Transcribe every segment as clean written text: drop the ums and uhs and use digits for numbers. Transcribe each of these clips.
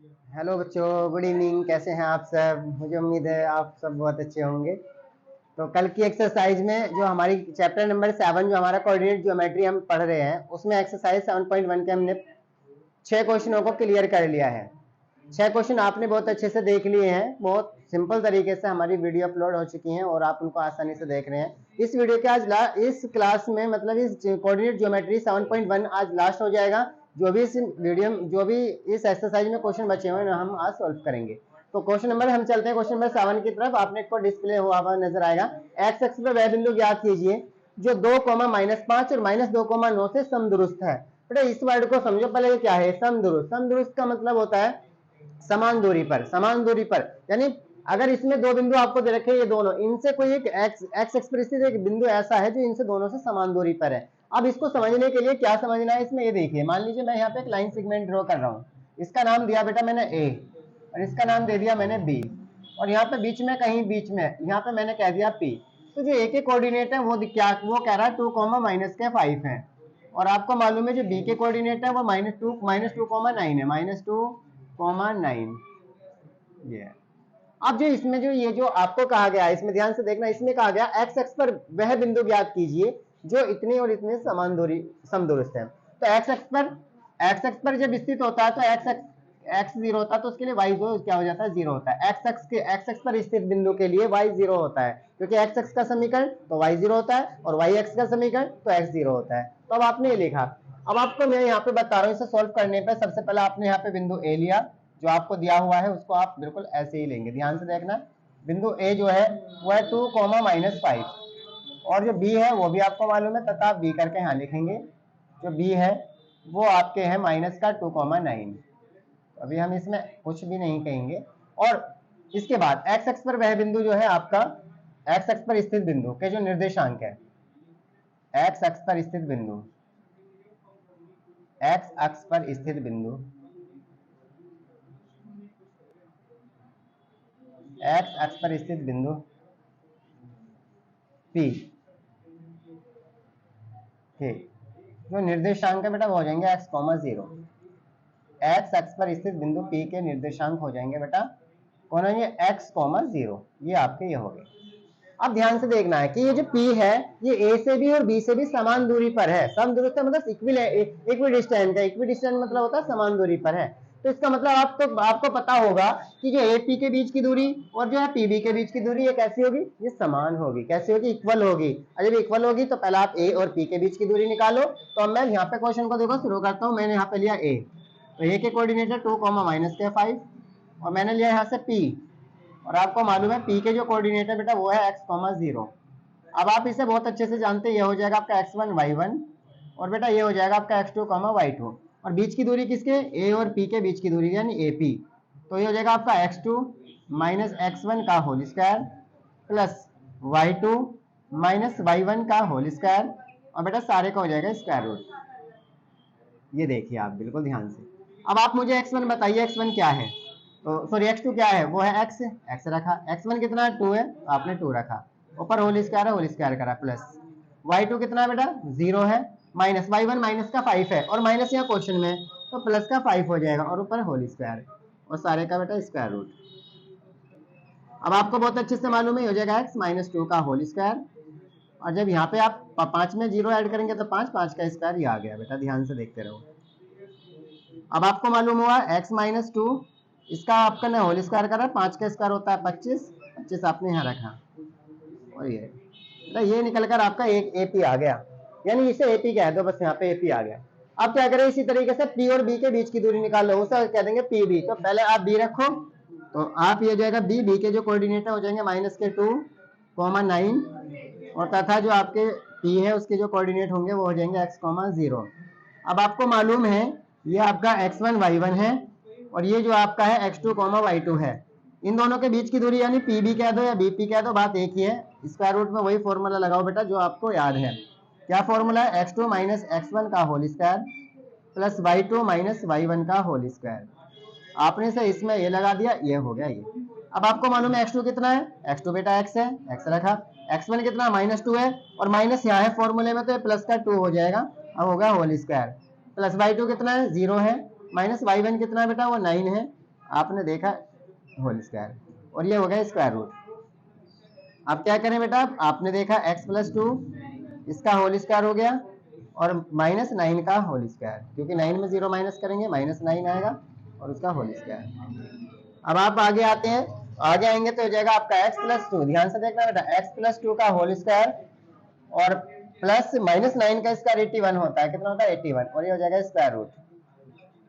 Hello बच्चों, good evening. कैसे हैं आप सब? मुझे उम्मीद है आप सब बहुत अच्छे होंगे। तो कल की एक्सरसाइज में जो हमारी चैप्टर नंबर 7 जो हमारा कोऑर्डिनेट ज्योमेट्री हम पढ़ रहे हैं, उसमें एक्सरसाइज 7.1 के हमने 6 क्वेश्चनों को क्लियर कर लिया है। 6 क्वेश्चन आपने बहुत अच्छे से देख लिए हैं। बहुत सिंपल तरीके से हमारी वीडियो अपलोड हो चुकी हैं और आप उनको आसानी से देख रहे हैं। इस वीडियो के इस क्लास में मतलब इस कोऑर्डिनेट ज्योमेट्री 7.1 आज लास्ट हो जाएगा। जो भी इस एक्सरसाइज में क्वेश्चन बचे हुए हैं हम आज सॉल्व करेंगे। तो क्वेश्चन नंबर हम चलते हैं क्वेश्चन नंबर 7 की तरफ। आपने को डिस्प्ले हुआ नजर आएगा। एक्स एक्स पे वह बिंदु ज्ञात कीजिए जो 2, -5 और -2, 9 से समदुरुस्त है। बेटा इस वर्ड को समझो पहले, क्या है समदुरुस्त। समदुरुस्त का मतलब होता है समान दूरी पर। समान दूरी पर यानी अगर इसमें दो बिंदु आपको दे रखे, ये दोनों इनसे कोई एक एक्स एक्स पर स्थित एक बिंदु ऐसा है जो इनसे दोनों से समान दूरी पर है। अब इसको समझने के लिए क्या समझना है इसमें, ये देखिए। मान लीजिए मैं यहाँ पे एक लाइन सेगमेंट ड्रॉ कर रहा हूँ। इसका नाम दिया बेटा मैंने ए और इसका नाम दे दिया मैंने बी, और यहाँ पे बीच में कहीं बीच में यहाँ पे मैंने कह दिया पी। तो जो ए के कोऑर्डिनेट है वो कह रहा है 2, -5 है, और आपको मालूम है जो बी के कोऑर्डिनेट है वो -2, -2, -9 है। -2, 9 ये। अब जो इसमें जो ये जो आपको कहा गया है, इसमें ध्यान से देखना। इसमें कहा गया एक्स एक्स पर वह बिंदु ज्ञात कीजिए जो इतने और इतने समान दूरी समदूरस्थ है। तो एक्स एक्स पर जब स्थित होता है तो एक्स 0 होता है, तो उसके लिए वाई जो क्या हो जाता है 0 होता है। एक्स एक्स पर स्थित बिंदु के लिए वाई 0 होता है, क्योंकि एक्स एक्स का समीकरण तो वाई 0 होता है और वाई एक्स का समीकरण तो एक्स 0 होता है। तो अब आपने ये लिखा। अब आपको मैं यहाँ पे बता रहा हूँ, इसे सोल्व करने पर सबसे पहले आपने यहाँ पे बिंदु ए लिया, जो आपको दिया हुआ है उसको आप बिल्कुल ऐसे ही लेंगे। ध्यान से देखना, बिंदु ए जो है वो है 2, -5, और जो बी है वो भी आपको मालूम है तथा आप बी करके यहाँ लिखेंगे। जो बी है वो आपके हैं माइनस का 2, 9। अभी हम इसमें कुछ भी नहीं कहेंगे। और इसके बाद एक्स एक्स पर वह बिंदु जो है आपका एक्स एक्स पर स्थित बिंदु के जो निर्देशांक है, एक्स एक्स पर स्थित बिंदु, एक्स अक्ष पर स्थित बिंदु, एक्स अक्ष पर स्थित बिंदु पी के जो निर्देशांक है बेटा वो हो जाएंगे x, 0। एक्स अक्ष पर स्थित बिंदु P के निर्देशांक हो जाएंगे बेटा कौन है, ये x, 0। ये आपके ये हो गए। अब ध्यान से देखना है कि ये जो P है ये A से भी और B से भी समान दूरी पर है। समदूरस्थ मतलब इक्विडिस्टेंट है। इक्विडिस्टेंट मतलब होता है समान दूरी पर है। तो इसका मतलब आपको पता होगा कि जो ए पी के बीच की दूरी और जो है पीबी के बीच की दूरी ये कैसी होगी, ये समान होगी। कैसी होगी, इक्वल होगी। और जब इक्वल होगी तो पहले आप ए और पी के बीच की दूरी निकालो। तो अब मैं यहाँ पे क्वेश्चन को देखो शुरू करता हूँ। मैंने यहाँ पे लिया ए, तो ए के कोऑर्डिनेट है 2, -5, और मैंने लिया यहाँ से पी, और आपको मालूम है पी के जो कोऑर्डिनेट है बेटा वो है x, 0। अब आप इसे बहुत अच्छे से जानते हैं, ये हो जाएगा आपका x1, y1, और बेटा ये हो जाएगा आपका x2, y2, और बीच की दूरी किसके, a और p के बीच की दूरी यानी AP। तो ये हो जाएगा आपका x2 -x1 का whole square plus y2 -y1 का होल स्क्वायर, और बेटा सारे का हो जाएगा स्क्वायर रूट। ये देखिए आप बिल्कुल ध्यान से। अब आप मुझे x1 बताइए, x1 क्या है। तो सॉरी x2 क्या है, वो है x रखा। x1 कितना है 2 है, तो आपने 2 रखा। ऊपर होल स्क्वायर है, होल स्क्वायर करा, प्लस y2 कितना है बेटा 0 है, माइनस y1 माइनस का 5 है, और माइनस यहाँ क्वेश्चन में तो प्लस का 5 हो जाएगा, और ऊपर होल स्क्वायर और सारे का बेटा स्क्वायर रूट। अब आपको बहुत अच्छे से मालूम है हो जाएगा x -2 का होल स्क्वायर, और जब यहाँ पे आप 5 में 0 ऐड करेंगे तो 5 का स्क्वायर ये आ गया। बेटा ध्यान से देखते रहो। अब आपको मालूम हुआ x -2, इसका आपका ना होल स्क्वायर करा, 5 का स्क्वायर होता है 25 आपने यहाँ रखा, और ये निकल कर आपका एक AP आ गया, यानी इसे AP कह दो बस, यहाँ पे AP आ गया। अब क्या करें, इसी तरीके से P और B के बीच की दूरी निकाल लो, उसे कह देंगे PB। तो पहले आप B रखो, तो आप ये हो जाएगा B के जो कोऑर्डिनेट हो जाएंगे -2, 9, और तथा जो आपके P है उसके जो कोऑर्डिनेट होंगे वो हो जाएंगे x, 0। अब आपको मालूम है ये आपका x1, y1 है, और ये जो आपका है x2, y2 है। इन दोनों के बीच की दूरी यानी PB कह दो या BP कह दो, बात एक ही है। स्क्वायर रूट में वही फॉर्मूला लगाओ बेटा जो आपको याद है। क्या फॉर्मूला है, x2 -x1 का whole square plus y2 -y1 का होल स्क्वायर। आपने से इसमें ये लगा दिया, ये हो गया ये। अब आपको मालूम है x2 कितना है, x2 बेटा x है, x रखा। x1 कितना -2 है, और माइनस यहाँ है फॉर्मूले में तो ये प्लस का 2 हो जाएगा। अब होगा होल स्क्वायर प्लस y2 कितना है 0 है, माइनस y1 कितना है बेटा वो 9 है, आपने देखा होल स्क्वायर, और ये हो गया स्क्वायर रूट। अब क्या करें बेटा, आपने देखा x प्लस 2 इसका होल स्क्वायर हो गया, और -9 का होल स्क्वायर, क्योंकि 9 में 0 माइनस करेंगे -9 आएगा, और उसका होल स्क्वायर। अब आप आगे आते हैं, आगे आएंगे तो हो जाएगा आपका x प्लस 2, ध्यान से देखना बेटा, x प्लस 2 का होल स्क्वायर और प्लस -9 का स्क्वायर 81 होता है, कितना होता है 81, और ये हो जाएगा स्क्वायर रूट।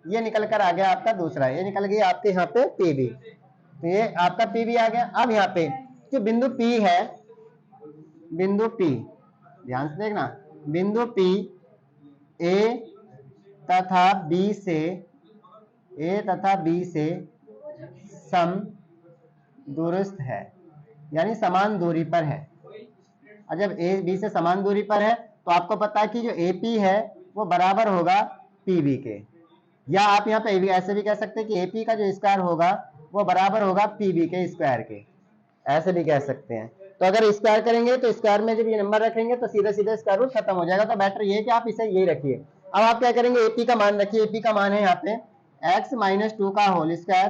ये निकल कर आ गया आपका दूसरा, ये निकल गई आपके यहाँ पे पीबी, तो ये आपका पीबी आ गया। अब यहाँ पे जो बिंदु P है, बिंदु P ध्यान से देखना, बिंदु P A तथा B से सम दूरस्थ है, यानी समान दूरी पर है। और जब A B से समान दूरी पर है तो आपको पता है कि जो AP है वो बराबर होगा PB के, या आप यहाँ पे ऐसे भी कह सकते हैं कि AP का जो स्क्वायर होगा वो बराबर होगा PB के स्क्वायर के, ऐसे भी कह सकते हैं। तो अगर स्क्वायर करेंगे तो स्क्वायर में जब ये नंबर रखेंगे तो सीधे सीधे स्क्वायर रूट खत्म हो जाएगा, तो बेटर ये है कि आप इसे यही रखिए। अब आप क्या करेंगे, AP का मान रखिए, AP का मान है यहाँ पे x - 2 का होल स्क्वायर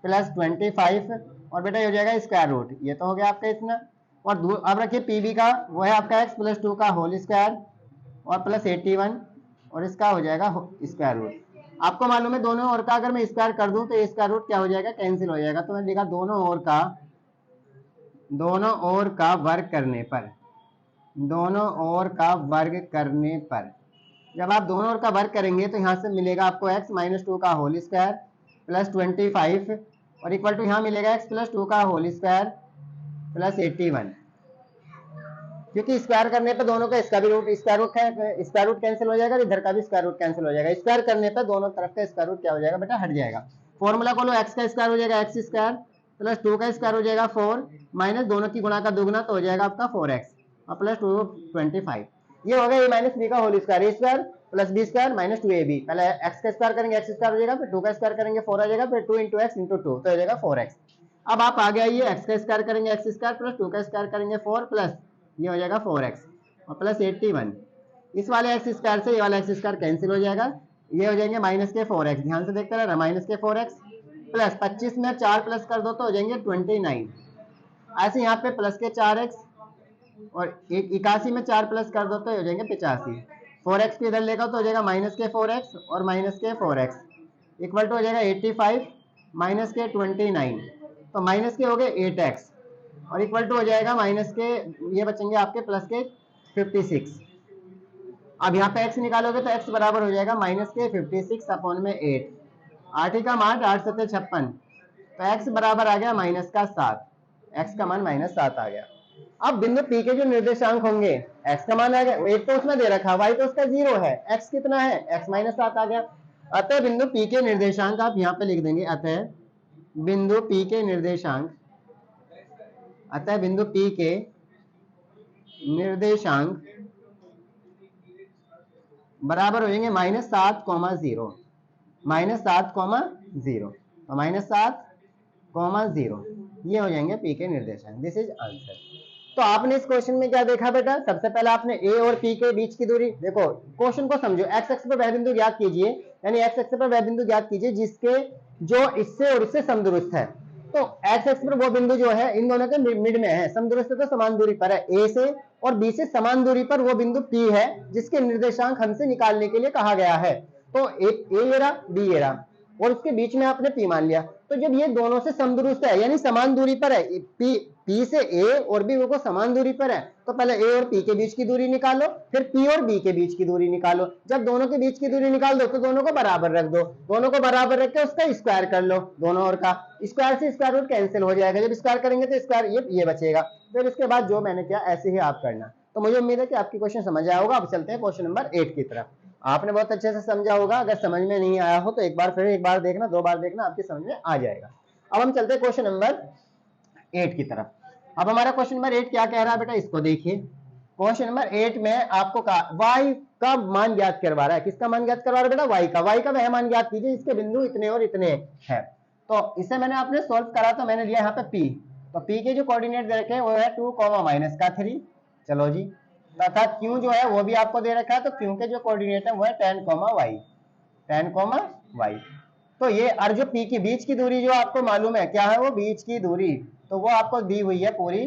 प्लस 25, और बेटा ये हो जाएगा स्क्वायर रूट, ये तो हो गया आपका इतना। और अब रखिए PB का, वो है आपका x प्लस 2 का होल स्क्वायर और प्लस 81, और इसका हो जाएगा स्क्वायर रूट। आपको मालूम है दोनों ओर का अगर मैं स्क्वायर कर दूं तो ये स्क्वायर रूट क्या हो जाएगा, कैंसिल हो जाएगा। तो मैंने लिखा दोनों ओर का वर्ग करने पर, दोनों ओर का वर्ग करने पर, जब आप दोनों ओर का वर्ग करेंगे तो यहां से मिलेगा आपको x - 2 का होल स्क्वायर प्लस 25, और इक्वल टू यहां मिलेगा x प्लस 2 का होल स्क्वायर प्लस 81, क्योंकि स्क्वायर करने पे दोनों का स्क्वायर रूट कैंसिल हो जाएगा, इधर का भी स्क्वायर रूट कैंसिल हो जाएगा। स्क्वायर करने पे दोनों तरफ का स्क्वायर रूट क्या हो जाएगा बेटा, हट जाएगा। फॉर्मूला खोलो, x का स्क्वायर हो जाएगा x स्क्वायर प्लस 2 का स्क्वायर हो जाएगा 4, माइनस दोनों की गुणा का दुगना तो हो जाएगा आपका 4x और प्लस 2 25। ये हो गया a माइनस बी का whole square, a square plus b square minus 2ab। पहले x का स्क्वायर करेंगे x स्क्वायर हो जाएगा, फिर 2 का स्क्वायर करेंगे 4 आ जाएगा, फिर 2 × x × 2 तो हो जाएगा 4x। अब आप आगे आइए, x का स्क्वायर करेंगे x स्क्वायर प्लस 2 का स्क्वायर करेंगे 4 प्लस ये हो जाएगा 4x और प्लस 81। इस वाले x स्क्वायर से ये वाला x स्क्वायर कैंसिल हो जाएगा, ये हो जाएंगे माइनस के 4x, ध्यान से देखते रहना, माइनस के 4x प्लस 25 में 4 प्लस कर दो तो हो जाएंगे 29। ऐसे यहाँ पे प्लस के 4x और 81 में 4 प्लस कर दो तो हो जाएंगे 85। 4x को इधर लेगा तो हो जाएगा माइनस के 4x और माइनस के 4x इक्वल टू हो जाएगा 85 माइनस के 29, तो माइनस के हो गए 8x और इक्वल टू हो जाएगा माइनस के ये बचेंगे आपके प्लस के 56। अब यहाँ पे x निकालोगे तो x बराबर हो जाएगा माइनस के 56 अपॉन में 8, 8 का मान 8 7 56, तो x बराबर आ गया माइनस का 7, x का मान -7 आ गया। अब बिंदु P के जो निर्देशांक होंगे, x का मान आ गया, एक तो उसमें दे रखा, y तो उसका 0 है, x कितना है, x -7 आ गया। अतः बिंदु P के निर्देशांक आप यहाँ पे लिख देंगे, अतः बिंदु P के निर्देशांक, अतः बिंदु P के निर्देशांक बराबर हो जाएंगे -7, 0, -7, 0, तो -7, 0 ये हो जाएंगे P के निर्देशांक। This is answer. तो आपने इस क्वेश्चन में क्या देखा बेटा, सबसे पहले आपने A और P के बीच की दूरी, देखो क्वेश्चन को समझो, x अक्ष पर वह बिंदु ज्ञात कीजिए, यानी x अक्ष पर वह बिंदु ज्ञात कीजिए जिसके जो इससे और इससे समदूरस्थ है। तो x अक्ष पर वो बिंदु जो है इन दोनों के मिड में है, समदूरस्थ तो समान दूरी पर है, A से और B से समान दूरी पर वो बिंदु P है जिसके निर्देशांक हमसे निकालने के लिए कहा गया है। तो A ये रहा, B ये रहा, और उसके बीच में आपने P मान लिया। तो जब ये दोनों से समदूरस्थ है यानी समान दूरी पर है, P से A और B को समान दूरी पर है, तो पहले A और P के बीच की दूरी निकालो, फिर P और B के बीच की दूरी निकालो। जब दोनों के बीच की दूरी निकाल दो तो दोनों को बराबर रख दो, दोनों को बराबर रख के उसका स्क्वायर कर लो, दोनों ओर का स्क्वायर से स्क्वायर रूट कैंसिल हो जाएगा, जब स्क्वायर करेंगे तो स्क्वायर ये बचेगा। फिर इसके बाद जो मैंने किया ऐसे ही आप करना। तो मुझे उम्मीद है कि आपकी क्वेश्चन समझ आया होगा। अब चलते हैं क्वेश्चन नंबर 8 की तरफ। आपने बहुत अच्छे से समझा होगा, अगर समझ में नहीं आया हो तो एक बार देखना, 2 बार देखना, आपकी समझ में आ जाएगा। अब हम चलते हैं क्वेश्चन नंबर 8 की तरफ। अब हमारा क्वेश्चन नंबर 8 क्या कह रहा है बेटा, इसको देखिए। क्वेश्चन नंबर 8 में आपको y का मान ज्ञात करवा रहा है। किसका मान ज्ञात करवा रहा है बेटा, y का। y का वह मान ज्ञात कीजिए इसके बिंदु इतने और इतने हैं। तो इसे मैंने आपने सोल्व करा तो मैंने लिया यहाँ पे p, तो p के जो कोऑर्डिनेट दे रखे हैं वो है 2, -3, चलो जी, तथा q जो है वो भी आपको दे रखा है, तो q के जो कोऑर्डिनेट है वो है 10, y, 10, y। तो ये और जो पी की बीच की दूरी जो आपको मालूम है क्या है, वो बीच की दूरी तो वो आपको दी हुई है पूरी,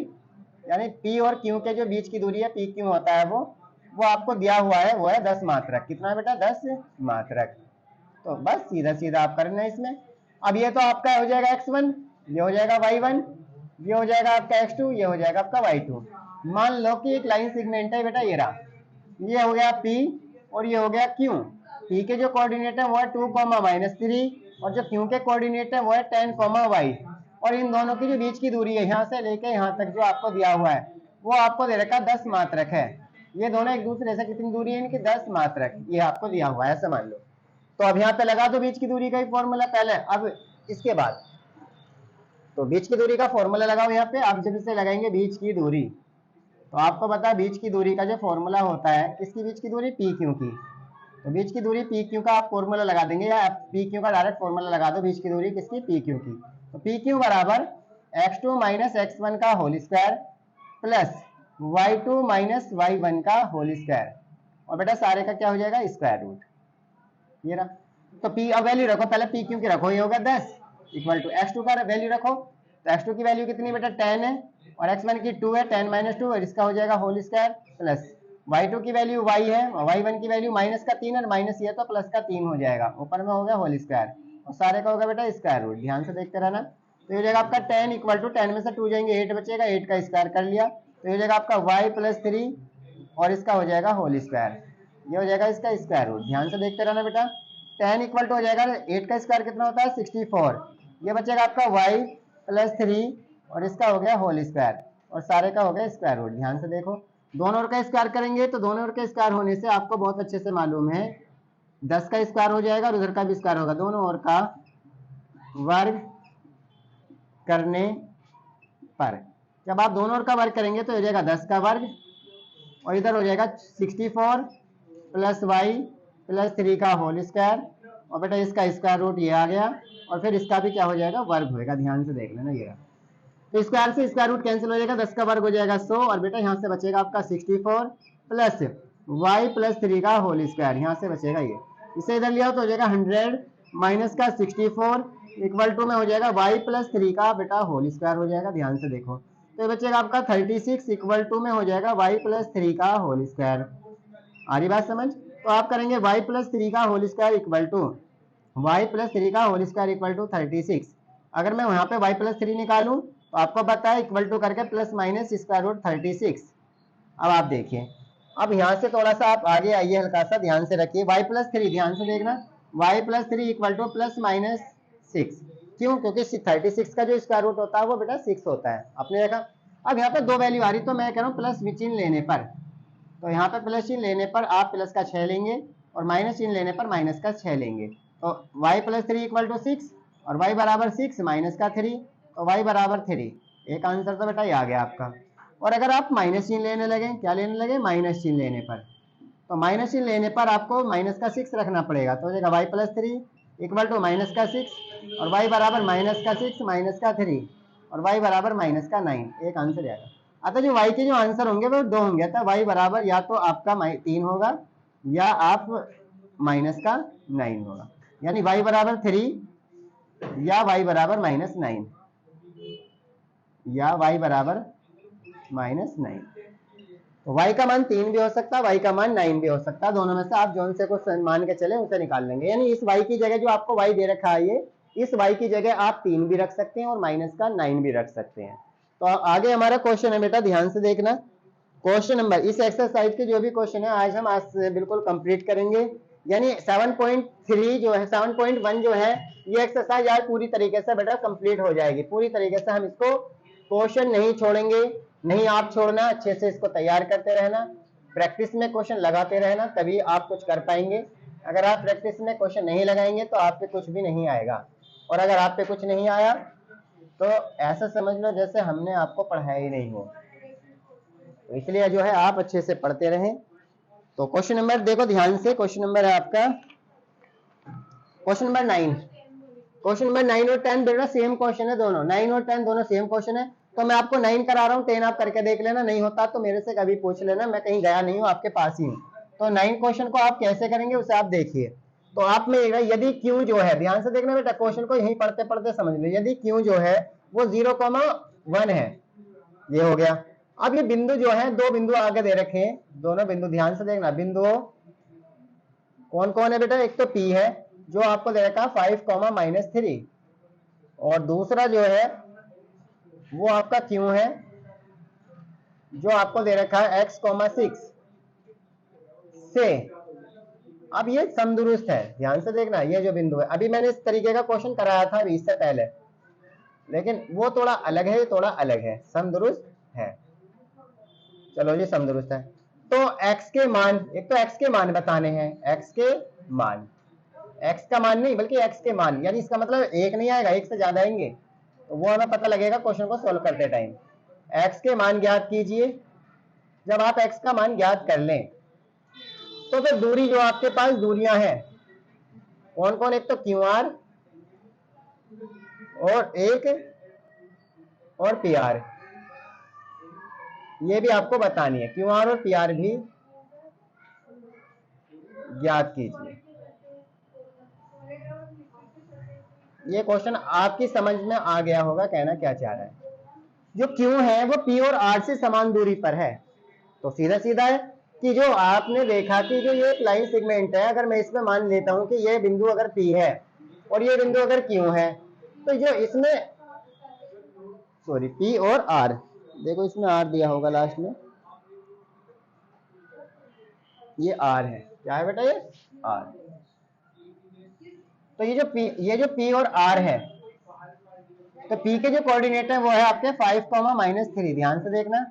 यानी पी और क्यू के जो बीच की दूरी है पी क्यू होता है वो आपको दिया हुआ है, वो है 10 मात्रक। कितना है बेटा? 10 मात्रक। तो बस सीधा सीधा आप करना है इसमें। अब ये तो आपका हो जाएगा x1, ये हो जाएगा y1, ये हो जाएगा आपका x2, ये हो जाएगा आपका y2। मान लो कि एक लाइन सेगमेंट है बेटा, ये रहा, ये हो गया p और ये हो गया q। p के जो कोऑर्डिनेट है वो है 2, -3 और जो q के कोऑर्डिनेट है वो है 10, y। और इन दोनों की जो बीच की दूरी है यहाँ से लेके यहाँ तक जो आपको दिया हुआ है वो आपको दे रखा 10 मात्रक है। ये दोनों एक दूसरे से कितनी दूरी है इनकी? 10 मात्रक, ये आपको दिया हुआ है, समझ लो। तो अब यहाँ पे लगा दो बीच की दूरी का ही फॉर्मूला पहले। अब इसके बाद तो बीच की दूरी का फॉर्मूला लगाओ यहाँ पे। आप जब इसे लगाएंगे बीच की दूरी, तो आपको पता है बीच की दूरी का जो फॉर्मूला होता है, किसकी बीच की दूरी? पी क्यू की। तो बीच की दूरी पी क्यू का आप फॉर्मूला लगा देंगे, या पी क्यू का डायरेक्ट फॉर्मूला लगा दो। बीच की दूरी किसकी? पी क्यू की। तो पी क्यू बराबर x2 - x1 का whole square plus y2 - y1 का होल स्क्वायर, और बेटा सारे का क्या हो जाएगा? Square root. ये रहा। तो p अब वैल्यू रखो, पहले पी क्यू की रखो, ये होगा 10 इक्वल टू x2 का वैल्यू रखो। तो x2 की वैल्यू कितनी बेटा? 10 है, और x1 की 2 है, 10 - 2, और इसका हो जाएगा होल स्क्वायर प्लस y2 की वैल्यू y है, और y1 की वैल्यू -3 और माइनस ये तो +3 हो जाएगा, ऊपर में हो गया होल स्क्वायर, और सारे का होगा बेटा स्क्वायर रूट। ध्यान से देखते रहना। तो ये हो जाएगा आपका 10 इक्वल टू 10 में से 2 जाएंगे 8 बचेगा, 8 का स्क्वायर कर लिया। तो ये हो जाएगा आपका y + 3 और इसका हो जाएगा होल स्क्वायर, ये हो जाएगा इसका स्क्वायर रूट। ध्यान से देखते रहना बेटा। 10 इक्वल टू हो जाएगा 8 का स्क्वायर कितना होता है? 64। ये बचेगा आपका y + 3 और इसका हो गया होल स्क्वायर, और सारे का हो गया स्क्वायर रूट। ध्यान से देखो, दोनों ओर का स्क्वायर करेंगे तो दोनों ओर का स्क्वायर होने से आपको बहुत अच्छे से मालूम है 10 का स्क्वायर हो जाएगा और उधर का भी स्क्वायर होगा। दोनों ओर का वर्ग करने पर जब आप दोनों ओर का वर्ग करेंगे तो हो जाएगा 10 का वर्ग, और इधर हो जाएगा 64 + y + 3 का होल स्क्वायर, और बेटा इसका स्क्वायर रूट ये आ गया, और फिर इसका भी क्या हो जाएगा? वर्ग होएगा। ध्यान से देख लेना। ये तो स्क्वायर से स्क्वायर रूट कैंसिल हो जाएगा, 10 का वर्ग हो जाएगा 100, और बेटा यहाँ से बचेगा आपका 64 प्लस y + 3 का होल स्क्वायर, यहाँ से बचेगा ये। इसे इधर लिया तो हो जाएगा 100 माइनस का 64 इक्वल टू में हो जाएगा y + 3 का बेटा होल स्क्वायर हो जाएगा। ध्यान से देखो, तो ये बचेगा आपका 36 इक्वल टू में हो जाएगा y + 3 का होल स्क्वायर। आ रही बात समझ? तो आप करेंगे y + 3 का whole square equal to y + 3 का होल स्क्वायर इक्वल टू 36। अगर मैं वहां पे y + 3 निकालूं तो आपको पता है इक्वल टू करके प्लस माइनस स्क्वायर रूट 36। अब आप देखिए, अब यहाँ से थोड़ा सा आप आगे आइए, हल्का सा ध्यान से रखिए। y + 3 ध्यान से देखना, y + 3 इक्वल टू +-6। क्यों? क्योंकि 36 का जो स्क्वायर रूट होता है वो बेटा 6 होता है, आपने देखा। अब यहाँ पे दो वैल्यू आ रही, तो मैं कह रहा हूँ प्लस चिन्ह लेने पर, तो यहाँ पे प्लस चिन्ह लेने पर आप प्लस का 6 लेंगे, और माइनस चिन्ह लेने पर माइनस का 6 लेंगे। तो y + 3 इक्वल टू 6, और y बराबर 6 माइनस का 3, तो y बराबर 3। एक आंसर तो बेटा ये आ गया आपका। और अगर आप माइनस चिन्ह लेने लगे, क्या लेने लगे? माइनस चिन्ह लेने पर, तो माइनस चिन्ह लेने पर आपको माइनस का 6 रखना पड़ेगा, तो हो जाएगा y + 3 इक्वल टू माइनस का 6, और y बराबर माइनस का 6 माइनस का 3, और y बराबर माइनस का 9। एक आंसर आएगा। अतः जो y के जो आंसर होंगे वो 2 होंगे, अतः y बराबर या तो आपका 3 होगा, या आप माइनस का 9 होगा, यानी y बराबर 3 या y बराबर -9, या y बराबर -9। तो y का मान 3 भी हो सकता है, y का मान 9 भी हो सकता है, दोनों में से आप जो से को मान के चले उसे निकाल लेंगे। यानी इस y की जगह जो आपको y दे रखा है, ये इस y की जगह आप 3 भी रख सकते हैं और माइनस का 9 भी रख सकते हैं। तो आगे हमारा क्वेश्चन है बेटा, ध्यान से देखना। क्वेश्चन नंबर, इस एक्सरसाइज के जो भी क्वेश्चन है आज हम से बिल्कुल कंप्लीट करेंगे। यानी 7.3 जो है, 7.1 जो है, ये एक्सरसाइज आज पूरी तरीके से बेटा कंप्लीट हो जाएगी। पूरी तरीके से हम इसको क्वेश्चन नहीं छोड़ेंगे, नहीं आप छोड़ना, अच्छे से इसको तैयार करते रहना, प्रैक्टिस में क्वेश्चन लगाते रहना, तभी आप कुछ कर पाएंगे। अगर आप प्रैक्टिस में क्वेश्चन नहीं लगाएंगे तो आप पे कुछ भी नहीं आएगा, और अगर आप पे कुछ नहीं आया तो ऐसा समझ लो जैसे हमने आपको पढ़ाया ही नहीं हो। तो इसलिए जो है आप अच्छे से पढ़ते रहें। तो क्वेश्चन नंबर देखो ध्यान से, क्वेश्चन नंबर है आपका क्वेश्चन नंबर 9। क्वेश्चन नंबर 9 और 10 बेटा सेम क्वेश्चन है, दोनों 9 और 10 दोनों सेम क्वेश्चन है। तो मैं आपको 9 करा रहा हूँ, 10 आप करके देख लेना, नहीं होता तो मेरे से कभी पूछ लेना, मैं कहीं गया नहीं हूँ, आपके पास ही हूँ। तो 9 क्वेश्चन को आप कैसे करेंगे उसे आप देखिए। तो आप में यदि क्यू जो है, ध्यान से देखना बेटा, क्वेश्चन को यहीं पढ़ते पढ़ते समझ लो, यदि क्यू जो है वो 0,1 है, ये हो गया। अब ये बिंदु जो है, दो बिंदु आगे दे रखे हैं, दोनों बिंदु ध्यान से देखना, बिंदु कौन कौन है बेटा, एक तो P है जो आपको दे रखा 5,-3, और दूसरा जो है वो आपका Q है जो आपको दे रखा है x,6 से। अब ये समदुरुस्त है, ध्यान से देखना, ये जो बिंदु है, अभी मैंने इस तरीके का क्वेश्चन कराया था अभी इससे पहले, लेकिन वो थोड़ा अलग है, ये थोड़ा अलग है, समदुरुस्त है। चलो जी समदुरुस्त है। तो x के मान, एक तो x के मान बताने हैं, x के मान, x का मान नहीं बल्कि x के मान, यानी इसका मतलब एक नहीं आएगा, एक से ज्यादा आएंगे, तो वो हमें पता लगेगा क्वेश्चन को सोल्व करते टाइम। x के मान ज्ञात कीजिए। जब आप x का मान ज्ञात कर लें तो फिर दूरी जो आपके पास दूरियां हैं कौन कौन, एक तो QR और एक और PR, ये भी आपको बतानी है, QR और PR भी ज्ञात कीजिए। ये क्वेश्चन आपकी समझ में आ गया होगा, कहना क्या चाह रहा है। जो Q है वो P और R से समान दूरी पर है, तो सीधा सीधा है कि जो आपने देखा कि जो ये एक लाइन सेगमेंट है, अगर मैं इसमें मान लेता हूं कि ये बिंदु अगर P है और ये बिंदु अगर Q है, तो जो इसमें सॉरी P और R, देखो इसमें R दिया होगा लास्ट में, ये R है, क्या है बेटा, ये R। तो ये जो P और R है, तो P के जो कोऑर्डिनेट है वो है आपके 5,-3, ध्यान से देखना,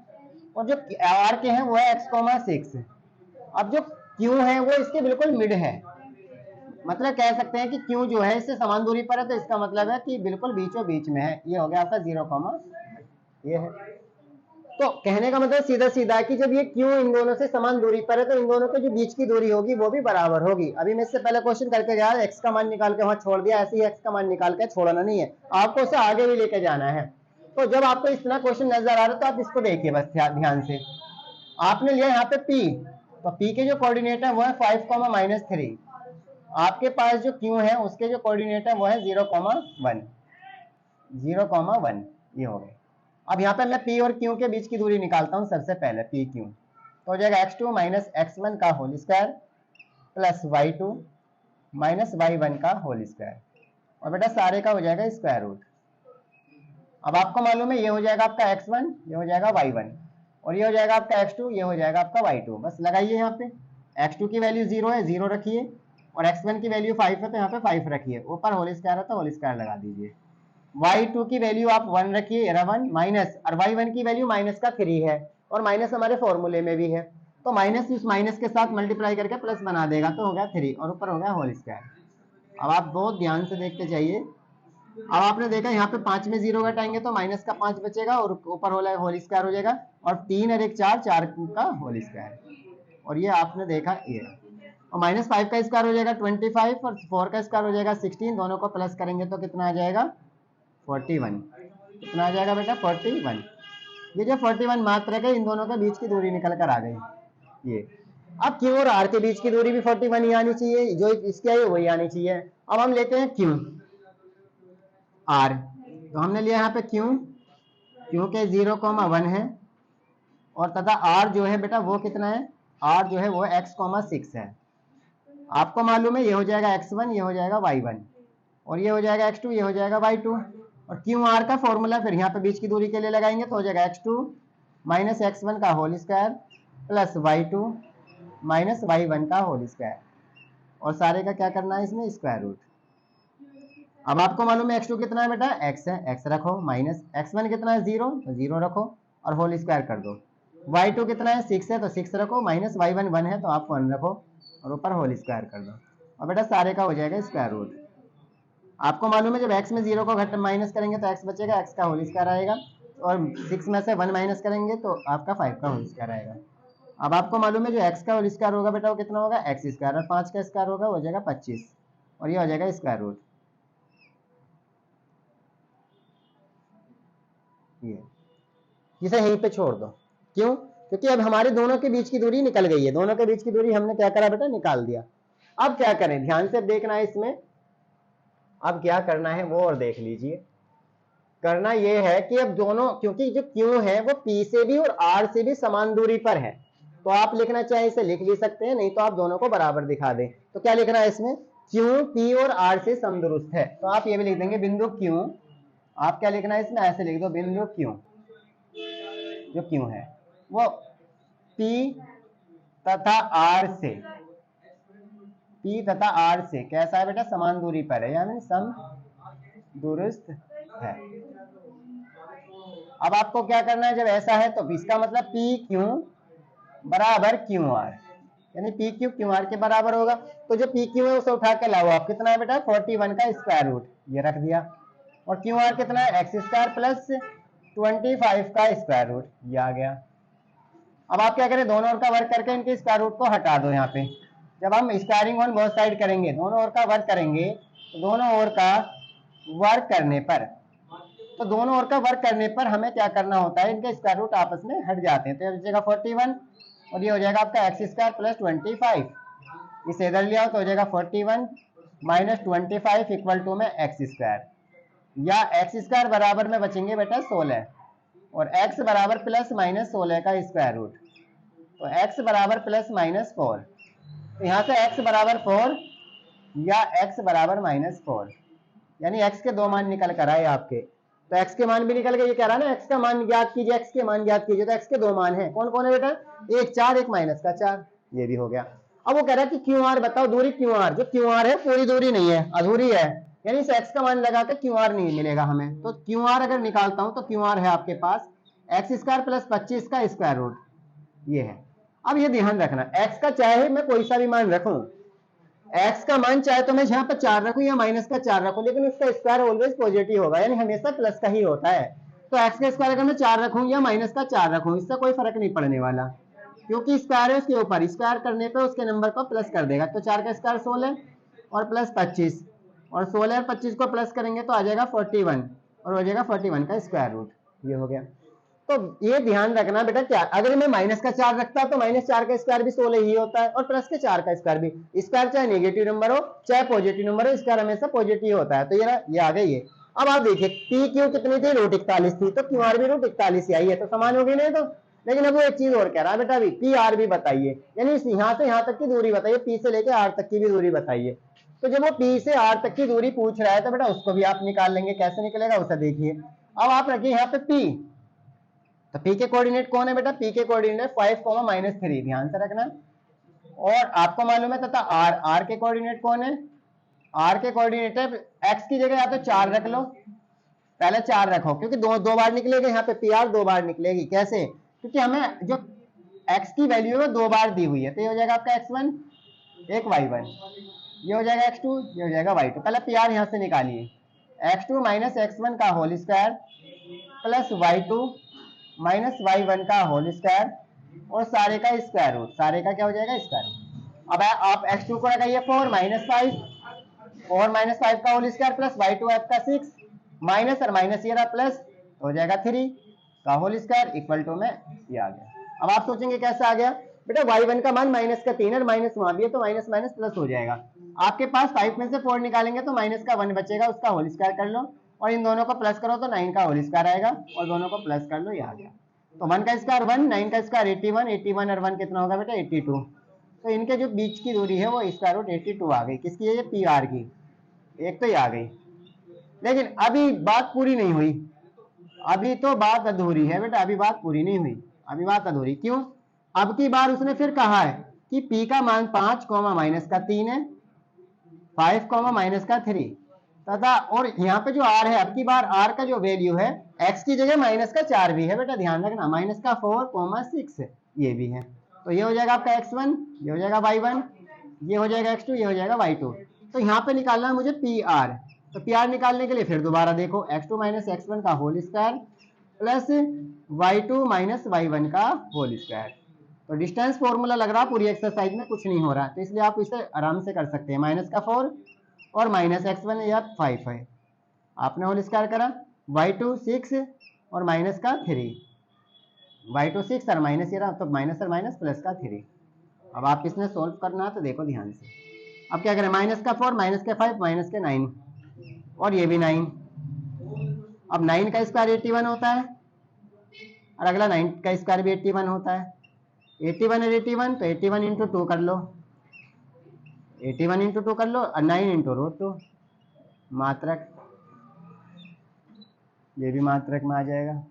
और जो R के हैं वो है x,6। अब जो Q है वो इसके बिल्कुल मिड है, मतलब कह सकते हैं कि Q जो है इससे समान दूरी पर है, तो इसका मतलब है कि बिल्कुल बीचों बीच में है, ये हो गया आपका 0, ये है। तो कहने का मतलब सीधा सीधा है कि जब ये Q इन दोनों से समान दूरी पर है तो इन दोनों के जो बीच की दूरी होगी वो भी बराबर होगी। अभी मैं इससे पहले क्वेश्चन करके गया, x का मान निकाल के वहां छोड़ दिया, ऐसे ही x का मान निकाल के छोड़ना नहीं है, आपको उसे आगे भी लेके जाना है। तो जब आपको इस तरह क्वेश्चन नजर आ रहा है तो आप इसको देखिए बस ध्यान से। आपने लिया यहाँ पे P, तो P के जो कोऑर्डिनेट है वो है 5,-3, आपके पास जो Q है उसके जो कोऑर्डिनेट है वो है 0,1, 0,1, ये हो गए। अब यहाँ पे मैं P और Q के बीच की दूरी निकालता हूँ सबसे पहले, P Q, तो हो जाएगा x2 माइनस x1 का whole square plus y2 minus y1 का होल स्क्वायर, और बेटा सारे का हो जाएगा स्क्वायर रूट। अब आपको मालूम है ये हो जाएगा आपका x1, ये हो जाएगा y1, और ये हो जाएगा आपका x2, ये हो जाएगा आपका y2। बस लगाइए, यहाँ पे x2 की वैल्यू 0 है, 0 रखिए, और x1 की वैल्यू 5 है तो यहाँ पे 5 रखिए, ऊपर होल स्क्वायर है तो होल स्क्वायर लगा दीजिए। y2 की वैल्यू आप 1 रखिए, 1 माइनस, और y1 की वैल्यू माइनस का 3 है, और माइनस हमारे फॉर्मूले में भी है, तो माइनस इस माइनस के साथ मल्टीप्लाई करके प्लस बना देगा, तो हो गया 3, और ऊपर हो गया होल स्क्वायर। अब आप बहुत ध्यान से देखते जाइए। अब आपने देखा यहाँ पे 5 में 0 घटाएंगे तो माइनस का 5 बचेगा, और ऊपर होल स्क्वायर हो जाएगा, और 3 और 1 4, 4 का होल स्क्वायर, और ये आपने देखा ये, और माइनस 5 का स्क्वायर हो जाएगा 25, और 4 का स्क्वायर हो जाएगा 16, दोनों को प्लस करेंगे तो कितना आ जाएगा 41। कितना आ जाएगा बेटा 41। ये जो 41 मात्र है, इन दोनों के बीच की दूरी निकल कर आ गई ये। अब Q और R के बीच की दूरी भी 41 ही आनी चाहिए, जो इसकी आई वही आनी चाहिए। अब हम लेते हैं Q R, तो हमने लिया यहाँ पे Q के 0,1 है, और तथा R जो है बेटा वो कितना है, R जो है वो x,6 है। आपको मालूम है ये हो जाएगा x1, ये हो जाएगा y1, और ये हो जाएगा x2, ये हो जाएगा y2, और QR का फॉर्मूला फिर यहाँ पे बीच की दूरी के लिए लगाएंगे तो हो जाएगा x2 माइनस x1 का whole square plus y2 minus y1 का होल स्क्वायर, और सारे का क्या करना है इसमें स्क्वायर रूट। अब आपको मालूम है x2 कितना है बेटा, x है, x रखो, माइनस x1 कितना है 0, तो 0 रखो और होल स्क्वायर कर दो। y2 कितना है 6 है, तो 6 रखो, माइनस y1 1 है तो आप 1 रखो और ऊपर होल स्क्वायर कर दो, और बेटा सारे का हो जाएगा स्क्वायर रूट। आपको मालूम है जब x में 0 को घट माइनस करेंगे तो x बचेगा, x का होल स्क्वायर आएगा, और 6 में से 1 माइनस करेंगे तो आपका 5 का होल स्क्वायर आएगा। अब आपको मालूम है जो x का होल स्क्वायर होगा बेटा वो कितना होगा x स्क्वायर, और 5 का स्क्वायर होगा हो जाएगा 25, और ये हो जाएगा स्क्वायर रूट। ये इसे यहीं पे छोड़ दो, क्यों, क्योंकि अब हमारे दोनों के बीच की दूरी निकल गई है, दोनों के बीच की दूरी हमने क्या करा बेटा निकाल दिया। अब क्या करें, ध्यान से देखना है इसमें, अब क्या करना है वो और देख लीजिए। करना ये है कि अब दोनों, क्योंकि जो Q है वो P से भी और R से भी समान दूरी पर है, तो आप लिखना चाहे इसे लिख भी सकते हैं, नहीं तो आप दोनों को बराबर दिखा दें। तो क्या लिखना है इसमें, Q P और R से समदुरुस्त है, तो आप ये भी लिख देंगे बिंदु Q, आप क्या लिखना है इसमें, ऐसे लिख दो बिंदु Q, जो Q है वो P तथा R से, P तथा R से कैसा है बेटा, समान दूरी पर है, यानी समदुरुस्त है। अब आपको क्या करना है, जब ऐसा है तो इसका मतलब पी क्यू बराबर क्यू आर, यानी पी क्यू क्यू आर के बराबर होगा। तो जो पी क्यू है उसे उठा के लाओ आप, कितना है बेटा 41 का स्क्वायर रूट, ये रख दिया, और क्यू आर कितना है एक्स स्क्वायर प्लस 25 का स्क्वायर रूट, ये आ गया। अब आप क्या करें, दोनों ओर का वर्क करके इनके स्क्वायर रूट को हटा दो। यहाँ पे जब हम स्क्वायरिंग ऑन बोथ साइड करेंगे, दोनों ओर का वर्क करेंगे, तो दोनों ओर का वर्क करने पर, तो दोनों ओर का वर्क करने पर हमें क्या करना होता है, इनके स्क्वायर रूट आपस में हट जाते हैं। तो ये हो जाएगा 41 और ये हो जाएगा आपका एक्स स्क्वायर प्लस 25, इसे इधर ले आओ तो हो जाएगा 41 माइनस 25 इक्वल टू में एक्स स्क्वायर, या एक्स स्क्वायर बराबर में बचेंगे बेटा 16 और एक्स बराबर प्लस माइनस 16 का स्क्वायर रूट, तो एक्स बराबर प्लस माइनस 4, तो यहाँ से एक्स बराबर 4 या एक्स बराबर माइनस 4, यानी एक्स के दो मान निकल कर आए आपके। तो एक्स के मान भी निकल गए, ये कह रहा है ना एक्स का मान ज्ञात कीजिए, एक्स के मान ज्ञात कीजिए, तो एक्स के दो मान है, कौन कौन है बेटा, एक 4 एक माइनस का 4, ये भी हो गया। अब वो कह रहा है कि क्यू आर बताओ, दूरी क्यू आर, जो क्यू आर है पूरी दूरी नहीं है, अधूरी है, यानी इस एक्स का मान लगा के क्यू आर नहीं मिलेगा हमें। तो क्यू आर अगर निकालता हूं तो क्यू आर है आपके पास एक्स स्क्वायर प्लस 25 का स्क्वायर रूट, ये है। अब ये ध्यान रखना, एक्स का चाहे मैं कोई सा भी मान रखूं, एक्स का मान चाहे तो मैं यहाँ पर 4 रखूं या माइनस का 4 रखूं, लेकिन उसका स्क्वायर ऑलवेज पॉजिटिव होगा, यानी हमेशा प्लस का ही होता है। तो एक्स का स्क्वायर अगर मैं 4 रखूं या माइनस का 4 रखूं, इससे कोई फर्क नहीं पड़ने वाला, क्योंकि स्क्वायर है उसके ऊपर, स्क्वायर करने पर उसके नंबर को प्लस कर देगा। तो 4 का स्क्वायर 16 और प्लस 25, और 16 और 25 को प्लस करेंगे तो आ जाएगा 41 और हो जाएगा 41 का स्क्वायर रूट, ये हो गया। तो ये ध्यान रखना बेटा, क्या अगर मैं माइनस का 4 रखता तो माइनस 4 का स्क्वायर भी 16 ही होता है, और प्लस के 4 का स्क्वायर भी, स्क्वायर चाहे नेगेटिव नंबर हो चाहे पॉजिटिव नंबर हो, स्क्वायर हमेशा पॉजिटिव होता है। तो ये आ गई है। अब आप देखिए पी क्यू कितनी थी, रूट 41 थी, तो क्यू आर भी रूट 41 ही आई है, तो समान होगी नहीं तो। लेकिन अब वो एक चीज और कह रहा है बेटा, अभी पी आर भी बताइए, यानी यहाँ से यहाँ तक की दूरी बताइए, पी से लेकर आर तक की भी दूरी बताइए। तो जब वो पी से आर तक की दूरी पूछ रहा है तो बेटा उसको भी आप निकाल लेंगे, कैसे निकलेगा उसे देखिए। अब आप रखिए यहाँ पे पी, तो पी के कोऑर्डिनेट कौन है बेटा, पी के कोऑर्डिनेट 5,-3, ध्यान से रखना। और आपको मालूम है तथा आर, आर के कोऑर्डिनेट कौन है, आर के कोऑर्डिनेट है एक्स की जगह या तो 4 रख लो, पहले 4 रखो, क्योंकि दो बार निकलेगा यहाँ पे पी आर, 2 बार निकलेगी, कैसे, क्योंकि हमें जो एक्स की वैल्यू है 2 बार दी हुई है। तो ये हो जाएगा आपका x1 एक y1, ये हो जाएगा x2, ये हो जाएगा y2। पहले पी आर यहाँ से निकालिए, x2 माइनस x1 का whole square plus y2 minus y1 का होल स्क्वायर और सारे का स्क्वायर रूट, सारे का क्या हो जाएगा स्क्वायर रूट। अब आप x2 को लगाइए 4 माइनस 5, 4 माइनस 5 का होल स्क्वायर प्लस y2 आपका 6 माइनस और माइनस ये रहा प्लस, हो जाएगा 3 का होल स्क्वायर इक्वल टू में ये आ गया। अब आप सोचेंगे कैसे आ गया बेटा, y1 का मान माइनस का 3 और माइनस वहां भी है, तो माइनस माइनस प्लस हो जाएगा। आपके पास 5 में से 4 निकालेंगे तो माइनस का 1 बचेगा, उसका होल स्क्वायर कर लो, और इन दोनों को प्लस करो तो 9 का होल स्क्वायर आएगा, और दोनों को प्लस कर लो, ये आ गया। तो 1 का स्क्वायर 1, 9 का स्क्वायर 81, 81 और 1 कितना होगा बेटा 82। तो इनके जो बीच की दूरी है वो स्क्वायर रूट 82 आ गई, किसकी है ये, पी आर की, एक तो ये आ गई। लेकिन अभी बात पूरी नहीं हुई, अभी तो बात अधूरी है बेटा, अभी बात पूरी नहीं हुई, अभी बात अधूरी क्यों। अब की बार उसने फिर कहा है कि p का मान 5 माइनस का 3 है, 5 माइनस का 3 तथा, और यहाँ पे जो r है, अब की बार r का जो वैल्यू है x की जगह माइनस का 4 भी है बेटा, ध्यान रखना, माइनस का 4,6 ये भी है। तो ये हो जाएगा आपका x1, ये हो जाएगा y1, ये हो जाएगा x2, ये हो जाएगा y2। तो यहाँ पे निकालना है मुझे पी आर, तो पी आर निकालने के लिए फिर दोबारा देखो, x2 माइनस x1 का whole square plus y2 minus y1 का होल स्क्वायर। तो डिस्टेंस फॉर्मूला लग रहा है, पूरी एक्सरसाइज में कुछ नहीं हो रहा, तो इसलिए आप इसे आराम से कर सकते हैं। माइनस का 4 और माइनस x1 या 5 है, आपने होल स्क्वायर करा, y2 6 और माइनस का 3, y2 6 और माइनस ये रहा, तो माइनस और माइनस प्लस का 3। अब आप इसमें सोल्व करना है तो देखो ध्यान से। अब क्या करें, माइनस का 4, माइनस के 5, माइनस के 9, और ये भी 9। अब 9 का स्क्वायर 81 होता है, और अगला 9 का स्क्वायर भी 81 होता है। 81 और 81, तो 81 इंटू 2 कर लो, 81 इंटू 2 कर लो, और 9 इंटू रूट 2 मात्रक, ये भी मात्रक में आ जाएगा।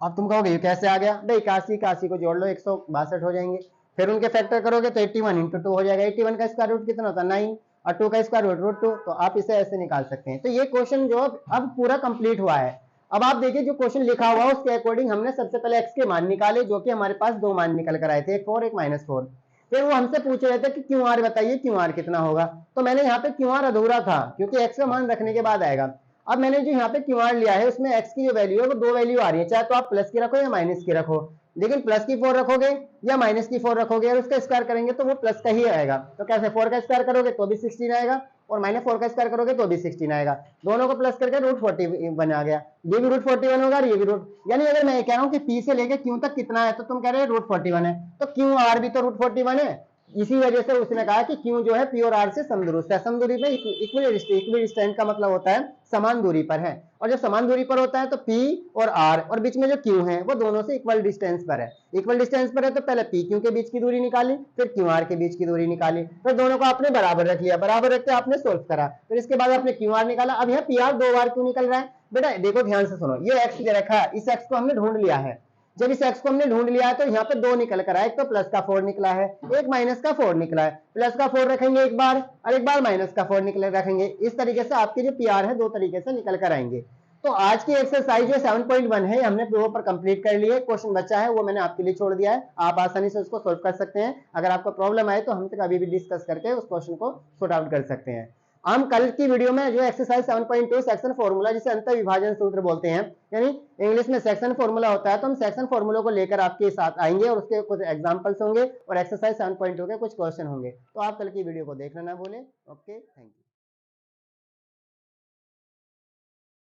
अब तुम कहोगे ये कैसे आ गया, भाई 81 को जोड़ लो 162 हो जाएंगे, फिर उनके फैक्टर करोगे तो 81 इंटू 2 हो जाएगा। 81 का स्क्वायर रूट कितना होता है 9, और 2 का स्क्वायर रूट 2, तो आप इसे ऐसे निकाल सकते हैं। तो ये क्वेश्चन जो अब पूरा कंप्लीट हुआ है। अब आप देखिए जो क्वेश्चन लिखा हुआ है उसके अकॉर्डिंग हमने सबसे पहले एक्स के मान निकाले, जो कि हमारे पास 2 मान निकल कर आए थे, एक 4 एक -4। फिर वो हमसे पूछ रहे थे कि क्यू आर बताइए, क्यू आर कितना होगा। तो मैंने यहाँ पे क्यू आर अधूरा था क्योंकि एक्स का मान रखने के बाद आएगा। अब मैंने जो यहाँ पे क्यू आर लिया है उसमें एक्स की जो वैल्यू है वो 2 वैल्यू आ रही है, चाहे तो आप प्लस की रखो या माइनस की रखो, लेकिन प्लस की 4 रखोगे या माइनस की 4 रखोगे और उसका स्क्वायर करेंगे तो वो प्लस का ही आएगा। तो कैसे 4 का स्क्वायर करोगे तो भी 16 आएगा, और -4 का स्क्वायर करोगे तो भी 16 आएगा। दोनों को प्लस करके रूट 40 बना गया, ये भी रूट 41 होगा, ये भी रूट, यानी अगर मैं कह रहा हूँ कि पी से लेके क्यू तक कितना है तो तुम कह रहे हो रूट 41 है, तो क्यू आर भी तो रूट 41 है। इसी वजह से उसने कहा कि क्यू जो है पी और आर से समदूरस्थ है। समदूरी पे इक्विडिस्टेंट का मतलब होता है समान दूरी पर है, और जब समान दूरी पर होता है तो पी और आर और बीच में जो क्यू है वो दोनों से इक्वल डिस्टेंस पर है। इक्वल डिस्टेंस पर है तो पहले पी क्यू के बीच की दूरी निकाली, फिर क्यू आर के बीच की दूरी निकाली, फिर दोनों को आपने बराबर रख लिया, बराबर रखते आपने सोल्व करा, फिर इसके बाद आपने क्यू आर निकाला। अब यहाँ पी आर 2 बार क्यों निकल रहा है बेटा, देखो ध्यान से सुनो, ये एक्स दे रखा है, इस एक्स को हमने ढूंढ लिया है। जब इस x को हमने ढूंढ लिया है तो यहाँ पे 2 निकल कर आया, एक तो प्लस का 4 निकला है, एक माइनस का 4 निकला है। प्लस का 4 रखेंगे एक बार, और एक बार माइनस का 4 निकले रखेंगे। इस तरीके से आपके जो पीआर है 2 तरीके से निकल कर आएंगे। तो आज की एक्सरसाइज जो 7.1 है हमने प्रो पर कंप्लीट कर ली है। क्वेश्चन बचा है वो मैंने आपके लिए छोड़ दिया है, आप आसानी से उसको सोल्व कर सकते हैं। अगर आपको प्रॉब्लम आए तो हमसे कभी भी डिस्कस करके उस क्वेश्चन को सॉर्ट आउट कर सकते हैं। हम कल की वीडियो में जो एक्सरसाइज 7.2 सेक्शन फॉर्मूला, जिसे अंतर विभाजन सूत्र बोलते हैं, यानी इंग्लिश में सेक्शन फॉर्मूला होता है, तो हम सेक्शन फॉर्मूला को लेकर आपके साथ आएंगे और उसके कुछ एग्जांपल्स होंगे और एक्सरसाइज 7.2 के कुछ क्वेश्चन होंगे। तो आप कल की वीडियो को देखना ना भूलें। Okay, thank you.